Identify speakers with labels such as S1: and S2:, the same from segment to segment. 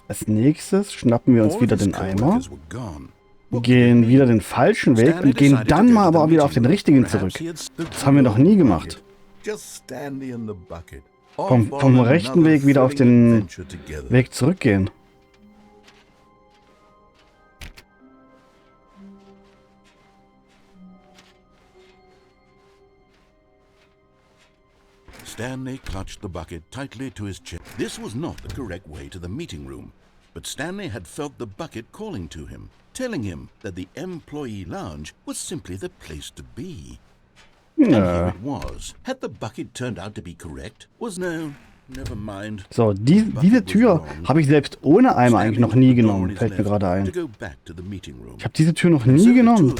S1: Als nächstes schnappen wir uns wieder den Eimer, gehen wieder den falschen Weg und gehen dann mal aber auch wieder auf den richtigen zurück. Das haben wir noch nie gemacht. Vom rechten Weg wieder auf den Weg zurückgehen.
S2: Stanley clutched the bucket tightly to his chest. This was not the correct way to the meeting room, but Stanley had felt the bucket calling to him, telling him that the employee lounge was simply the place to be. And here it was. Had the bucket turned out to be correct? Was no, never mind.
S1: So, diese Tür habe ich selbst ohne Eimer eigentlich noch nie genommen, fällt mir gerade ein. Ich habe diese Tür noch nie genommen.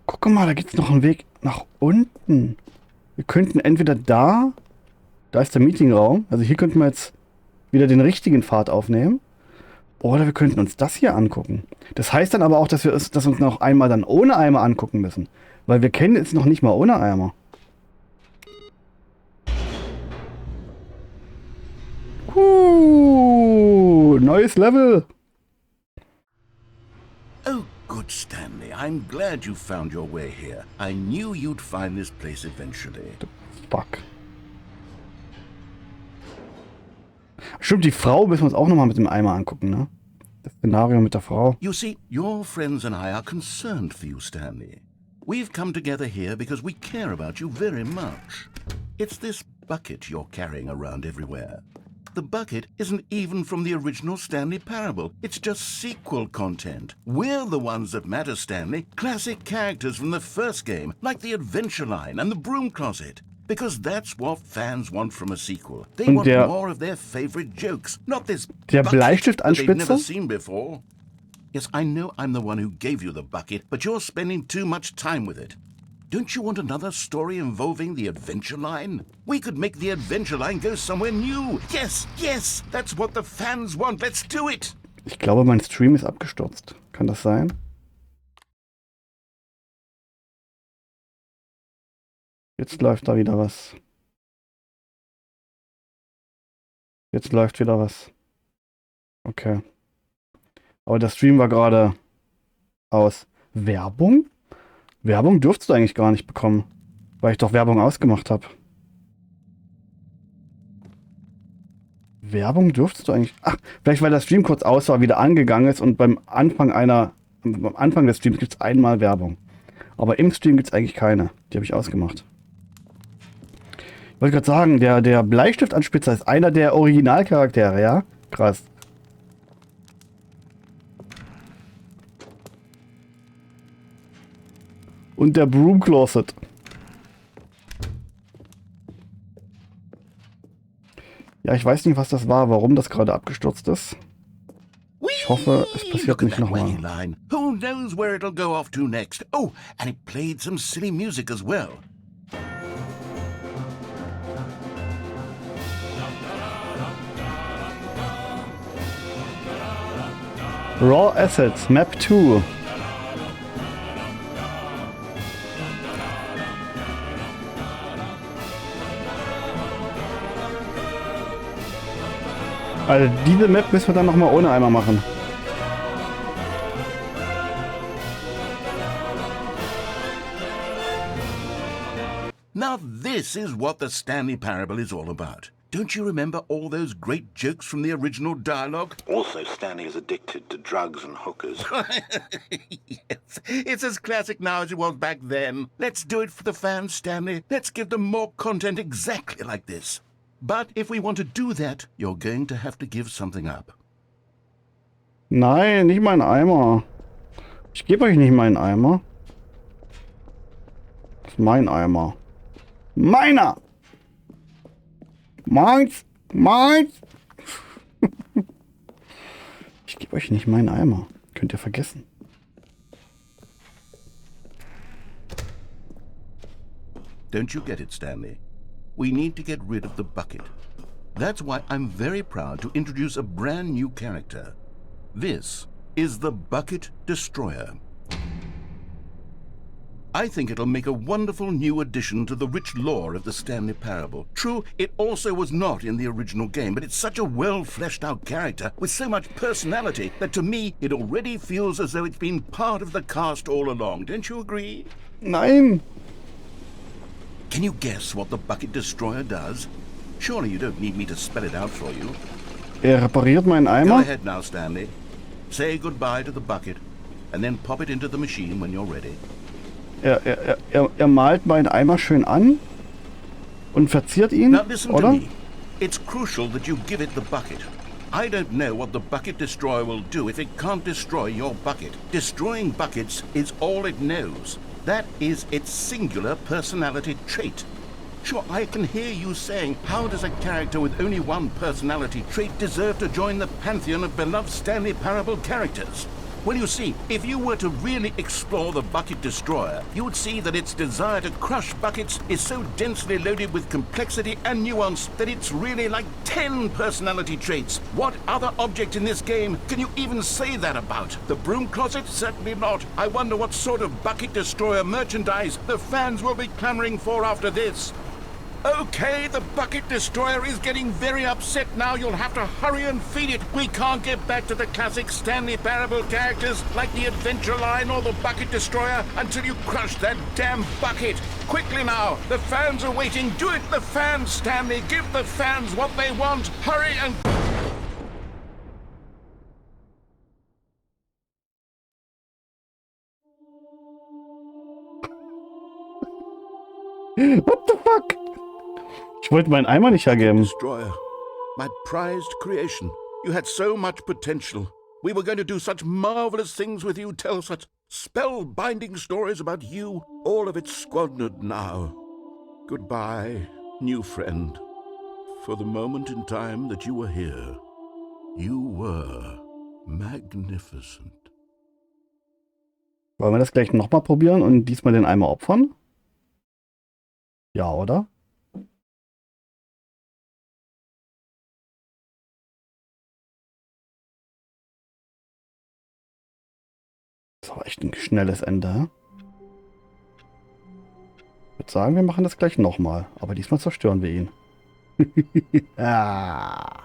S1: Guck mal, da gibt es noch einen Weg nach unten. Wir könnten entweder da ist der Meetingraum, also hier könnten wir jetzt wieder den richtigen Pfad aufnehmen. Oder wir könnten uns das hier angucken. Das heißt dann aber auch, dass wir uns noch einmal dann ohne Eimer angucken müssen. Weil wir kennen es noch nicht mal ohne Eimer. Neues Level.
S2: Oh, good Stanley. I'm glad you found your way here. I knew you'd find this place eventually.
S1: Fuck. Stimmt, die Frau müssen wir uns auch nochmal mit dem Eimer angucken, ne? Das Szenario mit der Frau.
S2: You see, your friends and I are concerned for you, Stanley. We've come together here because we care about you very much. It's this bucket you're carrying around everywhere. The bucket isn't even from the original Stanley Parable. It's just sequel content. We're the ones that matter, Stanley. Classic characters from the first game, like the Adventure Line and the Broom Closet. Because that's what fans want from a sequel. They want more of their favorite jokes, not this bucket that they've never seen before. Yes, I know I'm the one who gave you the bucket, but you're spending too much time with it. Don't you want another story involving the Adventure Line? We could make the Adventure Line go somewhere new. Yes, yes, that's what the fans want. Let's do it.
S1: Ich glaube, mein Stream ist abgestürzt. Kann das sein? Jetzt läuft da wieder was. Jetzt läuft wieder was. Okay. Aber der Stream war gerade aus. Werbung? Werbung dürftest du eigentlich gar nicht bekommen, weil ich doch Werbung ausgemacht habe. Werbung dürftest du eigentlich... Ach, vielleicht weil der Stream kurz aus war, wieder angegangen ist und beim Anfang des Streams gibt es einmal Werbung. Aber im Stream gibt es eigentlich keine. Die habe ich ausgemacht. Ich wollte gerade sagen, der Bleistiftanspitzer ist einer der Originalcharaktere, ja? Krass. Und der Broom Closet. Ja, ich weiß nicht, was das war, warum das gerade abgestürzt ist. Ich hoffe, es passiert nicht nochmal.
S2: Who knows where it'll go off to next? Oh, and it played some silly music as well.
S1: Raw Assets, Map 2. Also diese Map müssen wir dann nochmal ohne Eimer machen.
S2: Now this is what the Stanley Parable is all about. Don't you remember all those great jokes from the original dialogue?
S3: Also, Stanley is addicted to drugs and hookers.
S2: Yes, it's as classic now as it was back then. Let's do it for the fans, Stanley. Let's give them more content exactly like this. But if we want to do that, you're going to have to give something up.
S1: Nein, nicht mein Eimer. Ich gebe euch nicht meinen Eimer. Das ist mein Eimer. Meiner! Meins! Meins! Ich gebe euch nicht meinen Eimer. Könnt ihr vergessen.
S2: Don't you get it, Stanley? We need to get rid of the bucket. That's why I'm very proud to introduce a brand new character. This is the Bucket Destroyer. I think it'll make a wonderful new addition to the rich lore of the Stanley Parable. True, it also was not in the original game, but it's such a well-fleshed-out character with so much personality that to me, it already feels as though it's been part of the cast all along. Don't you agree?
S1: Nein!
S2: Can you guess what the Bucket Destroyer does? Surely you don't need me to spell it out for you.
S1: Repariert meinen
S2: Go
S1: Eimer.
S2: ahead now, Stanley. Say goodbye to the bucket, and then pop it into the machine when you're ready.
S1: Er malt meinen Eimer schön an und verziert ihn,
S2: Now listen
S1: oder?
S2: to me. It's crucial that you give it the bucket. I don't know what the Bucket Destroyer will do if it can't destroy your bucket. Destroying buckets is all it knows. That is its singular personality trait. Sure, I can hear you saying, how does a character with only one personality trait deserve to join the pantheon of beloved Stanley Parable characters? Well, you see, if you were to really explore the Bucket Destroyer, you would see that its desire to crush buckets is so densely loaded with complexity and nuance that it's really like 10 personality traits. What other object in this game can you even say that about? The broom closet? Certainly not. I wonder what sort of Bucket Destroyer merchandise the fans will be clamoring for after this. Okay, the Bucket Destroyer is getting very upset now. You'll have to hurry and feed it. We can't get back to the classic Stanley Parable characters like the Adventure Line or the Bucket Destroyer until you crush that damn bucket. Quickly now, the fans are waiting. Do it, the fans, Stanley. Give the fans what they want. Hurry and...
S1: What the fuck? Ich wollte meinen Eimer nicht hergeben.
S2: Destroyer, my prized creation. You had so much potential. We were going to do such marvelous things with you, tell such spellbinding stories about you. All of it squandered now. Goodbye, new friend. For the moment in time that you were here, you were magnificent.
S1: Wollen wir das gleich nochmal probieren und diesmal den Eimer opfern? Ja, oder? Das war echt ein schnelles Ende. Ich würde sagen, wir machen das gleich nochmal. Aber diesmal zerstören wir ihn. Ah.